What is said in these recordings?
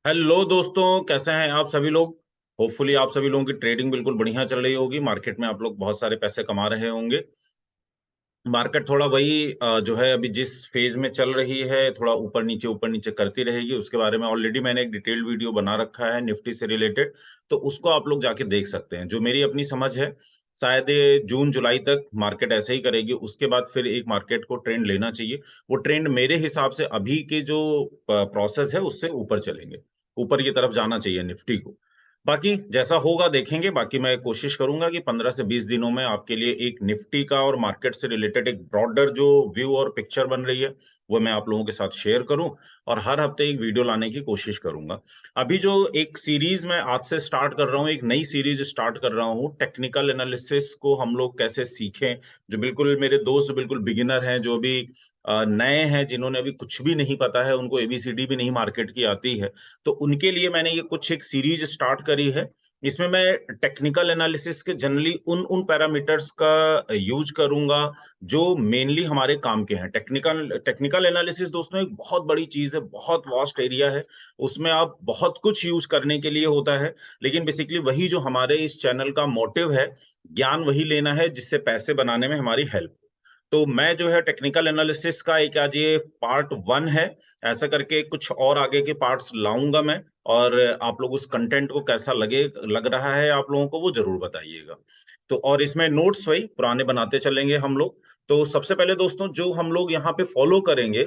Hello दोस्तों, कैसे हैं आप सभी लोग। होपफुली आप सभी लोगों की ट्रेडिंग बिल्कुल बढ़िया चल रही होगी। मार्केट में आप लोग बहुत सारे पैसे कमा रहे होंगे। मार्केट थोड़ा वही जो है अभी जिस फेज में चल रही है, थोड़ा ऊपर नीचे करती रहेगी। उसके बारे में ऑलरेडी मैंने एक डिटेल्ड वीडियो बना रखा है निफ्टी से रिलेटेड, तो उसको आप लोग जाके देख सकते हैं। जो मेरी अपनी समझ है, शायद ये जून जुलाई तक मार्केट ऐसे ही करेगी। उसके बाद फिर एक मार्केट को ट्रेंड लेना चाहिए। वो ट्रेंड मेरे हिसाब से अभी के जो प्रोसेस है उससे ऊपर चलेंगे, ऊपर की तरफ जाना चाहिए निफ्टी को। बाकी जैसा होगा देखेंगे। बाकी मैं कोशिश करूंगा कि 15 से 20 दिनों में आपके लिए एक निफ्टी का और मार्केट से रिलेटेड एक ब्रॉडर जो व्यू और पिक्चर बन रही है वो मैं आप लोगों के साथ शेयर करूं, और हर हफ्ते एक वीडियो लाने की कोशिश करूंगा। अभी जो एक सीरीज मैं आज से स्टार्ट कर रहा हूं, एक नई सीरीज स्टार्ट कर रहा हूं, टेक्निकल एनालिसिस को हम लोग कैसे सीखें। जो बिल्कुल मेरे दोस्त बिल्कुल बिगिनर हैं, जो भी नए हैं, जिन्होंने अभी कुछ भी नहीं पता है, उनको एबीसीडी भी नहीं मार्केट की आती है, तो उनके लिए मैंने ये कुछ एक सीरीज स्टार्ट करी है। इसमें मैं टेक्निकल एनालिसिस के जनरली उन उन पैरामीटर्स का यूज करूंगा जो मेनली हमारे काम के हैं। टेक्निकल टेक्निकल एनालिसिस दोस्तों एक बहुत बड़ी चीज है, बहुत वास्ट एरिया है। उसमें आप बहुत कुछ यूज करने के लिए होता है, लेकिन बेसिकली वही जो हमारे इस चैनल का मोटिव है, ज्ञान वही लेना है जिससे पैसे बनाने में हमारी हेल्प। तो मैं जो है टेक्निकल एनालिसिस का एक आज ये पार्ट 1 है। ऐसा करके कुछ और आगे के पार्ट्स लाऊंगा मैं, और आप लोग उस कंटेंट को कैसा लग रहा है आप लोगों को वो जरूर बताइएगा। तो और इसमें नोट्स वही पुराने बनाते चलेंगे हम लोग। तो सबसे पहले दोस्तों जो हम लोग यहाँ पे फॉलो करेंगे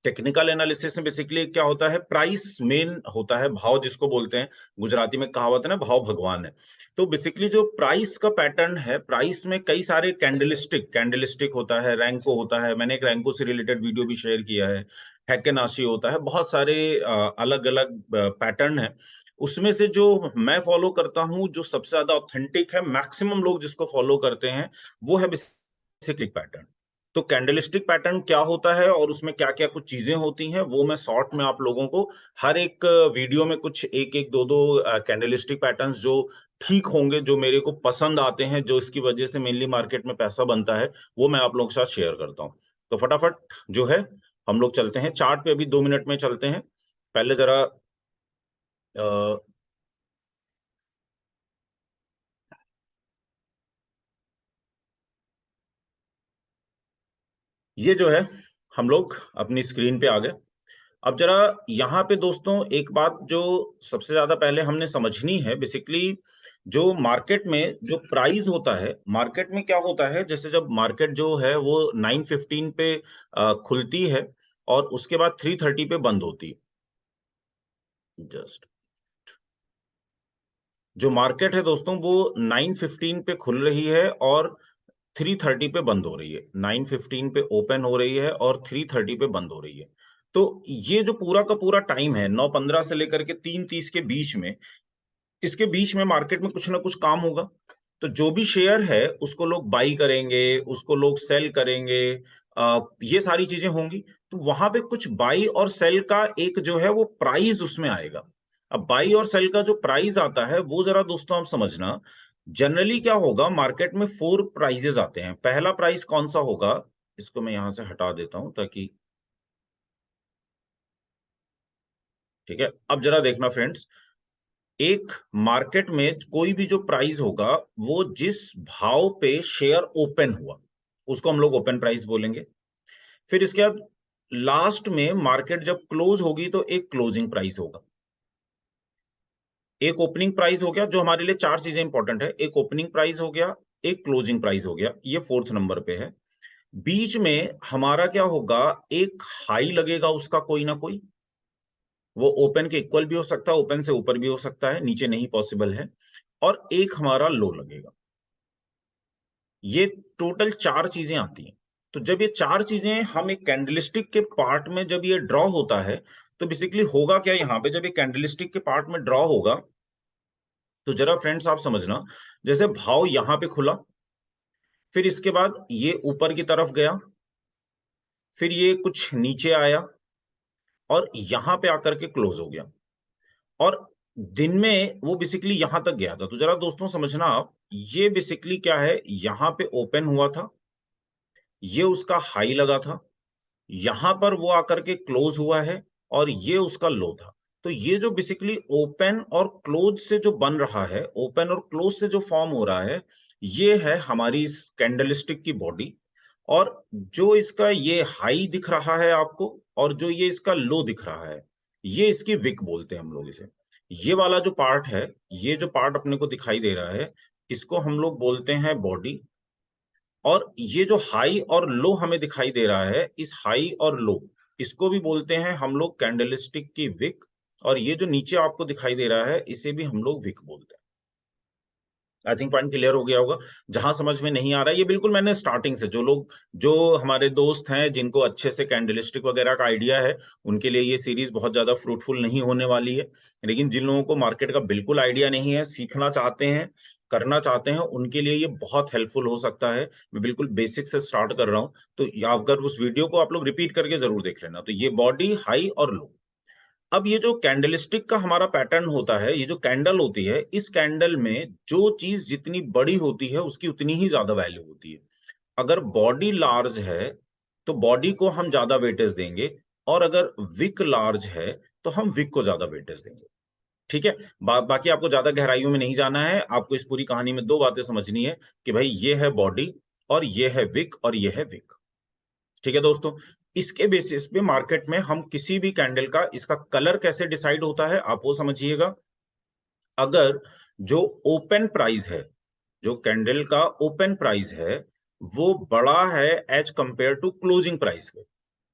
टेक्निकल एनालिसिस में, बेसिकली क्या होता है, प्राइस मेन होता है, भाव जिसको बोलते हैं। गुजराती में कहावत है ना, भाव भगवान है। तो बेसिकली जो प्राइस का पैटर्न है, प्राइस में कई सारे कैंडलस्टिक कैंडलस्टिक होता है, रैंको होता है। मैंने एक रैंको से रिलेटेड वीडियो भी शेयर किया है। हैकेनाशी होता है, बहुत सारे अलग अलग पैटर्न है। उसमें से जो मैं फॉलो करता हूँ, जो सबसे ज्यादा ऑथेंटिक है, मैक्सिमम लोग जिसको फॉलो करते हैं, वो है बेसिकली पैटर्न। तो कैंडलस्टिक पैटर्न क्या होता है और उसमें क्या क्या कुछ चीजें होती हैं, वो मैं शॉर्ट में आप लोगों को हर एक वीडियो में कुछ एक एक दो दो कैंडलस्टिक पैटर्न्स जो ठीक होंगे, जो मेरे को पसंद आते हैं, जो इसकी वजह से मेनली मार्केट में पैसा बनता है, वो मैं आप लोगों के साथ शेयर करता हूँ। तो फटाफट जो है हम लोग चलते हैं चार्ट पे। अभी 2 मिनट में चलते हैं। पहले जरा ये जो है हम लोग अपनी स्क्रीन पे आ गए। अब जरा यहाँ पे दोस्तों एक बात जो सबसे ज्यादा पहले हमने समझनी है, बेसिकली जो मार्केट में जो प्राइस होता है, मार्केट में क्या होता है, जैसे जब मार्केट जो है वो 9:15 पे खुलती है और उसके बाद 3:30 पे बंद होती है। जस्ट जो मार्केट है दोस्तों वो 9:15 पे खुल रही है और 3:30 पे बंद हो रही है। 9:15 पे ओपन हो रही है और 3:30 पे बंद हो रही है। तो ये जो पूरा का पूरा टाइम है, 9:15 से लेकर के 3:30 के बीच में, इसके बीच में मार्केट में कुछ ना कुछ काम होगा। तो जो भी शेयर है उसको लोग बाई करेंगे, उसको लोग सेल करेंगे, ये सारी चीजें होंगी। तो वहां पे कुछ बाई और सेल का एक जो है वो प्राइस उसमें आएगा। अब बाई और सेल का जो प्राइस आता है वो जरा दोस्तों आप समझना। जनरली क्या होगा, मार्केट में 4 प्राइजेस आते हैं। पहला प्राइस कौन सा होगा, इसको मैं यहां से हटा देता हूं ताकि, ठीक है। अब जरा देखना फ्रेंड्स, एक मार्केट में कोई भी जो प्राइस होगा, वो जिस भाव पे शेयर ओपन हुआ उसको हम लोग ओपन प्राइस बोलेंगे। फिर इसके बाद लास्ट में मार्केट जब क्लोज होगी तो एक क्लोजिंग प्राइस होगा। एक ओपनिंग प्राइस हो गया, जो हमारे लिए 4 चीजें इंपॉर्टेंट है। एक ओपनिंग प्राइस हो गया, एक क्लोजिंग प्राइस हो गया, ये 4th नंबर पे है। बीच में हमारा क्या होगा, एक हाई लगेगा उसका कोई ना कोई। वो ओपन के इक्वल भी हो सकता है, ओपन से ऊपर भी हो सकता है, नीचे नहीं पॉसिबल है। और एक हमारा लो लगेगा। ये टोटल 4 चीजें आती हैं। तो जब ये 4 चीजें हम एक कैंडलस्टिक के पार्ट में जब ये ड्रॉ होता है, तो बेसिकली होगा क्या, यहां पे जब ये कैंडलस्टिक के पार्ट में ड्रॉ होगा, तो जरा फ्रेंड्स आप समझना, जैसे भाव यहां पे खुला, फिर इसके बाद ये ऊपर की तरफ गया, फिर ये कुछ नीचे आया और यहां पे आकर के क्लोज हो गया। और दिन में वो बेसिकली यहां तक गया था। तो जरा दोस्तों समझना आप, ये बेसिकली क्या है, यहां पे ओपन हुआ था, ये उसका हाई लगा था, यहां पर वो आकर के क्लोज हुआ है और ये उसका लो था। तो ये जो बेसिकली ओपन और क्लोज से जो बन रहा है, ओपन और क्लोज से जो फॉर्म हो रहा है, ये है हमारी इस कैंडलस्टिक की बॉडी। और जो इसका ये हाई दिख रहा है आपको और जो ये इसका लो दिख रहा है, ये इसकी विक बोलते हैं हम लोग इसे। ये वाला जो पार्ट है, ये जो पार्ट अपने को दिखाई दे रहा है, इसको हम लोग बोलते हैं बॉडी। और ये जो हाई और लो हमें दिखाई दे रहा है, इस हाई और लो इसको भी बोलते हैं हम लोग कैंडलस्टिक की विक। और ये जो नीचे आपको दिखाई दे रहा है, इसे भी हम लोग विक बोलते हैं। आई थिंक पॉइंट क्लियर हो गया होगा। जहां समझ में नहीं आ रहा है, ये बिल्कुल मैंने स्टार्टिंग से, जो हमारे दोस्त हैं जिनको अच्छे से कैंडलस्टिक वगैरह का आइडिया है, उनके लिए ये सीरीज बहुत ज्यादा फ्रूटफुल नहीं होने वाली है। लेकिन जिन लोगों को मार्केट का बिल्कुल आइडिया नहीं है, सीखना चाहते हैं, करना चाहते हैं, उनके लिए ये बहुत हेल्पफुल हो सकता है। मैं बिल्कुल बेसिक से स्टार्ट कर रहा हूँ, तो अगर उस वीडियो को आप लोग रिपीट करके जरूर देख लेना। तो ये बॉडी, हाई और लो। अब ये जो कैंडलस्टिक का हमारा पैटर्न होता है, ये जो कैंडल होती है, इस कैंडल में जो चीज जितनी बड़ी होती है, उसकी उतनी ही ज्यादा वैल्यू होती है। अगर बॉडी लार्ज है, तो बॉडी को हम ज्यादा वेटेज देंगे, और अगर विक लार्ज है, तो हम विक को ज्यादा वेटेज देंगे। ठीक है। बाकी आपको ज्यादा गहराइयों में नहीं जाना है। आपको इस पूरी कहानी में दो बातें समझनी है कि भाई ये है बॉडी और ये है विक और ये है विक। ठीक है दोस्तों। इसके बेसिस पे मार्केट में हम किसी भी कैंडल का, इसका कलर कैसे डिसाइड होता है आप वो समझिएगा। अगर जो ओपन प्राइस है, जो कैंडल का ओपन प्राइस है, वो बड़ा है as compare to closing price के,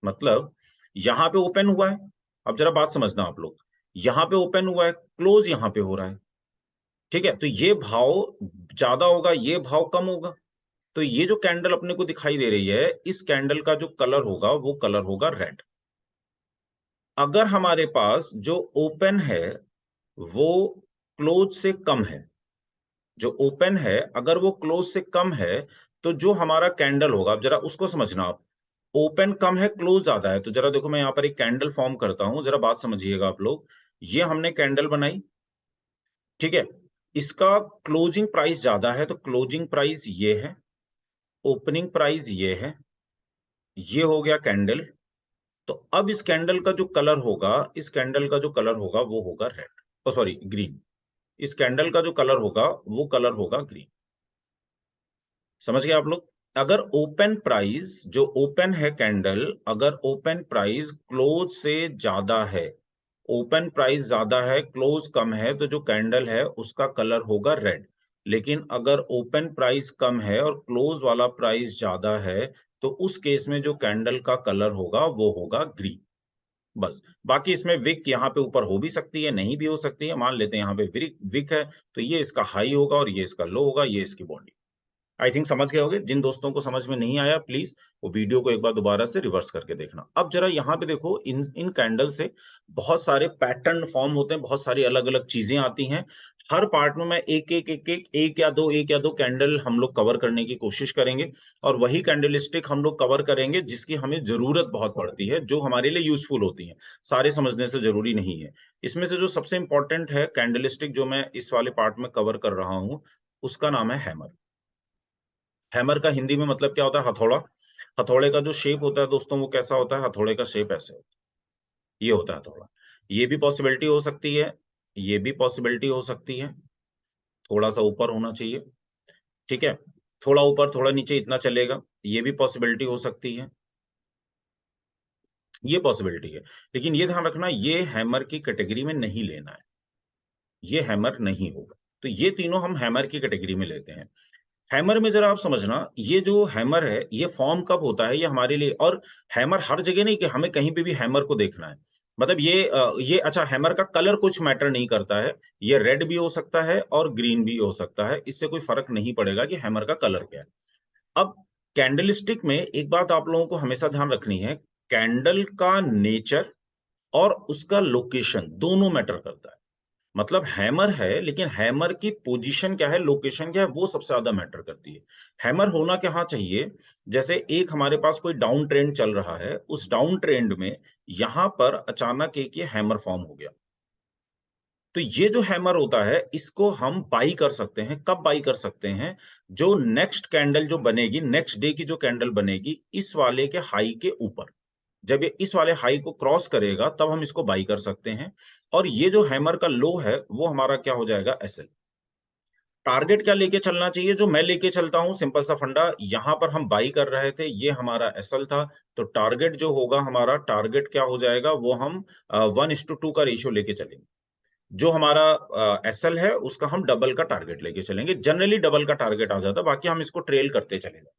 मतलब यहां पे ओपन हुआ है, अब जरा बात समझना आप लोग, यहां पे ओपन हुआ है, क्लोज यहां पे हो रहा है। ठीक है, तो ये भाव ज्यादा होगा, ये भाव कम होगा। तो ये जो कैंडल अपने को दिखाई दे रही है, इस कैंडल का जो कलर होगा, वो कलर होगा रेड। अगर हमारे पास जो ओपन है वो क्लोज से कम है, जो ओपन है अगर वो क्लोज से कम है, तो जो हमारा कैंडल होगा, अब जरा उसको समझना आप। ओपन कम है, क्लोज ज्यादा है, तो जरा देखो मैं यहां पर एक कैंडल फॉर्म करता हूं, जरा बात समझिएगा आप लोग। ये हमने कैंडल बनाई, ठीक है। इसका क्लोजिंग प्राइस ज्यादा है, तो क्लोजिंग प्राइस ये है, ओपनिंग प्राइस ये है, ये हो गया कैंडल। तो अब इस कैंडल का जो कलर होगा, इस कैंडल का जो कलर होगा वो होगा रेड, ओ सॉरी ग्रीन। इस कैंडल का जो कलर होगा वो कलर होगा ग्रीन। समझ गए आप लोग। अगर ओपन प्राइस, जो ओपन है कैंडल, अगर ओपन प्राइस क्लोज से ज्यादा है, ओपन प्राइस ज्यादा है, क्लोज कम है, तो जो कैंडल है उसका कलर होगा रेड। लेकिन अगर ओपन प्राइस कम है और क्लोज वाला प्राइस ज्यादा है, तो उस केस में जो कैंडल का कलर होगा वो होगा ग्रीन। बस। बाकी इसमें विक यहाँ पे ऊपर हो भी सकती है, नहीं भी हो सकती है। मान लेते हैं यहाँ पे विक है, तो ये इसका हाई होगा और ये इसका लो होगा, ये इसकी बॉडी। आई थिंक समझ गए होंगे। जिन दोस्तों को समझ में नहीं आया, प्लीज वो वीडियो को एक बार दोबारा से रिवर्स करके देखना। अब जरा यहाँ पे देखो, इन इन कैंडल से बहुत सारे पैटर्न फॉर्म होते हैं, बहुत सारी अलग अलग चीजें आती हैं। हर पार्ट में मैं एक या दो कैंडल हम लोग कवर करने की कोशिश करेंगे, और वही कैंडलस्टिक हम लोग कवर करेंगे जिसकी हमें जरूरत बहुत पड़ती है, जो हमारे लिए यूजफुल होती है। सारे समझने से जरूरी नहीं है। इसमें से जो सबसे इंपॉर्टेंट है कैंडलस्टिक, जो मैं इस वाले पार्ट में कवर कर रहा हूं, उसका नाम है हैमर। हैमर का हिंदी में मतलब क्या होता है? हथौड़ा। हथौड़े का जो शेप होता है दोस्तों, वो कैसा होता है? हथौड़े का शेप ऐसे होता है, ये होता है हथौड़ा। ये भी पॉसिबिलिटी हो सकती है, ये भी पॉसिबिलिटी हो सकती है। थोड़ा सा ऊपर होना चाहिए, ठीक है। थोड़ा ऊपर थोड़ा नीचे इतना चलेगा, ये भी पॉसिबिलिटी हो सकती है, ये पॉसिबिलिटी है। लेकिन ये ध्यान रखना, ये हैमर की कैटेगरी में नहीं लेना है, ये हैमर नहीं होगा। तो ये तीनों हम हैमर की कैटेगरी में लेते हैं। हैमर में जरा आप समझना, ये जो हैमर है ये फॉर्म कब होता है, ये हमारे लिए। और हैमर हर जगह नहीं कि हमें कहीं पे भी हैमर को देखना है। मतलब ये अच्छा, हैमर का कलर कुछ मैटर नहीं करता है। ये रेड भी हो सकता है और ग्रीन भी हो सकता है, इससे कोई फर्क नहीं पड़ेगा कि हैमर का कलर क्या है। अब कैंडलस्टिक में एक बात आप लोगों को हमेशा ध्यान रखनी है, कैंडल का नेचर और उसका लोकेशन दोनों मैटर करता है। मतलब हैमर है, लेकिन हैमर की पोजीशन क्या है, लोकेशन क्या है, वो सबसे ज्यादा मैटर करती है। हैमर होना क्या चाहिए? जैसे एक हमारे पास कोई डाउन ट्रेंड चल रहा है, उस डाउन ट्रेंड में यहां पर अचानक एक ये हैमर फॉर्म हो गया, तो ये जो हैमर होता है इसको हम बाई कर सकते हैं। कब बाई कर सकते हैं? जो नेक्स्ट कैंडल जो बनेगी, नेक्स्ट डे की जो कैंडल बनेगी, इस वाले के हाई के ऊपर। जब ये इस वाले हाई को क्रॉस करेगा तब हम इसको बाई कर सकते हैं, और ये जो हैमर का लो है वो हमारा क्या हो जाएगा, एसएल। टारगेट क्या लेके चलना चाहिए, जो मैं लेके चलता हूँ सिंपल सा फंडा, यहाँ पर हम बाई कर रहे थे, ये हमारा एसएल था, तो टारगेट जो होगा हमारा, टारगेट क्या हो जाएगा, वो हम 1:2 का रेशियो लेके चलेंगे। जो हमारा एसएल है उसका हम डबल का टारगेट लेके चलेंगे, जनरली डबल का टारगेट आ जाता है, बाकी हम इसको ट्रेल करते चलेंगे।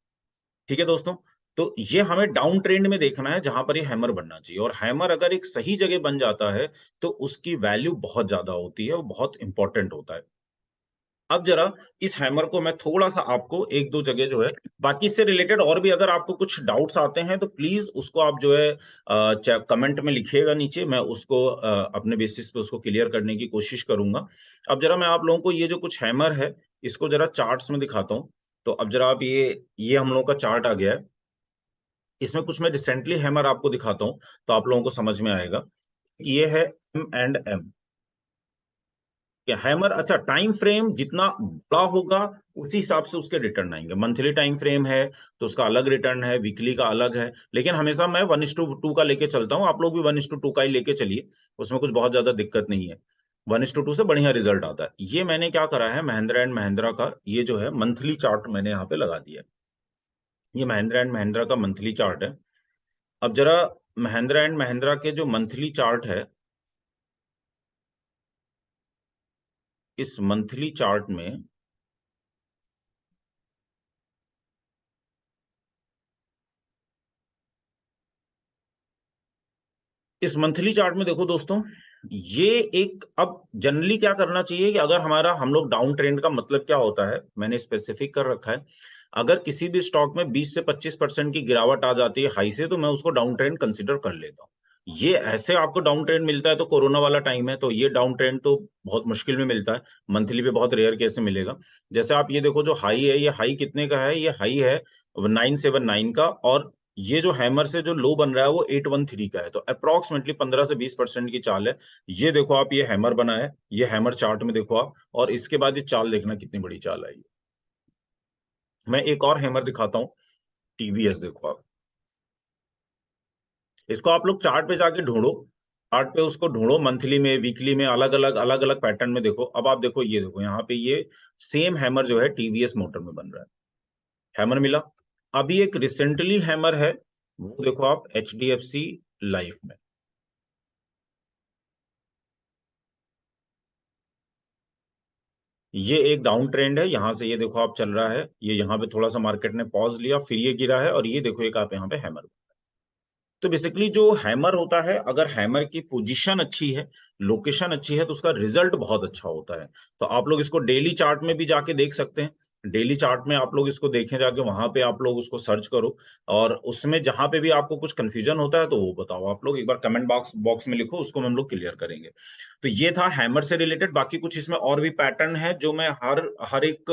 ठीक है दोस्तों, तो ये हमें डाउन ट्रेंड में देखना है जहां पर ये हैमर बनना चाहिए, और हैमर अगर एक सही जगह बन जाता है तो उसकी वैल्यू बहुत ज्यादा होती है, वो बहुत इंपॉर्टेंट होता है। अब जरा इस हैमर को मैं थोड़ा-सा आपको 1-2 जगह जो है, बाकी इससे रिलेटेड और भी अगर आपको कुछ डाउट्स आते हैं तो प्लीज़ उसको आप जो है च कमेंट में लिखिएगा नीचे, मैं उसको अपने बेसिस पे उसको क्लियर करने की कोशिश करूँगा। अब जरा मैं आप लोगों को ये जो कुछ हैमर है, इसको जरा चार्ट्स में दिखाता हूँ। तो अब जरा आप ये हम लोगों का चार्ट आ गया है। इसमें कुछ मैं रिसेंटली हैमर आपको दिखाता हूँ, तो आप लोगों को समझ में आएगा। ये है M&M। क्या हैमर, अच्छा टाइम फ्रेम जितना बड़ा होगा उसी हिसाब से उसके रिटर्न आएंगे। मंथली टाइम फ्रेम है तो उसका अलग रिटर्न है, वीकली का अलग है, लेकिन हमेशा मैं 1:2 का लेके चलता हूँ। आप लोग भी 1:2 का ही लेके चलिए, उसमें कुछ बहुत ज्यादा दिक्कत नहीं है। 1:2 से बढ़िया रिजल्ट आता है। ये मैंने क्या करा है, महिंद्रा एंड महिंद्रा का ये जो है मंथली चार्ट मैंने यहाँ पे लगा दिया है। ये महिंद्रा एंड महिंद्रा का मंथली चार्ट है। अब जरा महिंद्रा एंड महिंद्रा के जो मंथली चार्ट है, इस मंथली चार्ट में इस मंथली चार्ट में देखो दोस्तों, ये एक, अब जनरली क्या करना चाहिए कि अगर हमारा, हम लोग डाउन ट्रेंड का मतलब क्या होता है मैंने स्पेसिफिक कर रखा है। अगर किसी भी स्टॉक में 20 से 25% की गिरावट आ जाती है हाई से, तो मैं उसको डाउन ट्रेंड कंसीडर कर लेता हूँ। ये ऐसे आपको डाउन ट्रेंड मिलता है तो कोरोना वाला टाइम है, तो ये डाउन ट्रेंड तो बहुत मुश्किल में मिलता है, मंथली पे बहुत रेयर केस में मिलेगा। जैसे आप ये देखो, जो हाई है, ये हाई कितने का है, ये हाई है 979 का, और ये जो हैमर से जो लो बन रहा है वो 813 का है, तो अप्रोक्सीमेटली 15 से 20% की चाल है। ये देखो आप, ये हैमर बना है, ये हैमर चार्ट में देखो आप, और इसके बाद ये चाल देखना कितनी बड़ी चाल आई है। मैं एक और हैमर दिखाता हूँ, टीवीएस देखो आप, इसको आप लोग चार्ट पे जाके ढूंढो, चार्ट पे उसको ढूंढो, मंथली में, वीकली में, अलग अलग पैटर्न में देखो। अब आप देखो, ये देखो यहाँ पे ये सेम हैमर जो है टीवीएस मोटर में बन रहा है, हैमर मिला। अभी एक रिसेंटली हैमर है, वो देखो आप एचडीएफसी लाइफ में, ये एक डाउन ट्रेंड है, यहां से ये देखो आप चल रहा है, ये यहाँ पे थोड़ा सा मार्केट ने पॉज लिया, फिर ये गिरा है, और ये देखो एक आप यहाँ पे हैमर। तो बेसिकली जो हैमर होता है, अगर हैमर की पोजीशन अच्छी है, लोकेशन अच्छी है, तो उसका रिजल्ट बहुत अच्छा होता है। तो आप लोग इसको डेली चार्ट में भी जाके देख सकते हैं, डेली चार्ट में आप लोग इसको देखें जाके, वहां पे आप लोग उसको सर्च करो, और उसमें जहां पे भी आपको कुछ कंफ्यूजन होता है तो वो बताओ, आप लोग एक बार कमेंट बॉक्स बॉक्स में लिखो, उसको हम लोग क्लियर करेंगे। तो ये था हैमर से रिलेटेड, बाकी कुछ इसमें और भी पैटर्न है जो मैं हर हर एक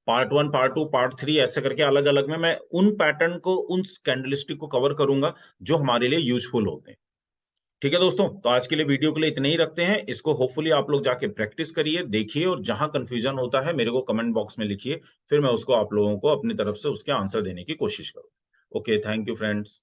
पार्ट 1, पार्ट 2, पार्ट 3 ऐसे करके अलग अलग में मैं उन पैटर्न को, उन कैंडलस्टिक को कवर करूंगा जो हमारे लिए यूजफुल होते हैं। ठीक है दोस्तों, तो आज के लिए वीडियो के लिए इतने ही रखते हैं। इसको होपफुली आप लोग जाके प्रैक्टिस करिए, देखिए, और जहां कंफ्यूजन होता है मेरे को कमेंट बॉक्स में लिखिए, फिर मैं उसको आप लोगों को अपनी तरफ से उसके आंसर देने की कोशिश करूँ। Okay, thank you friends.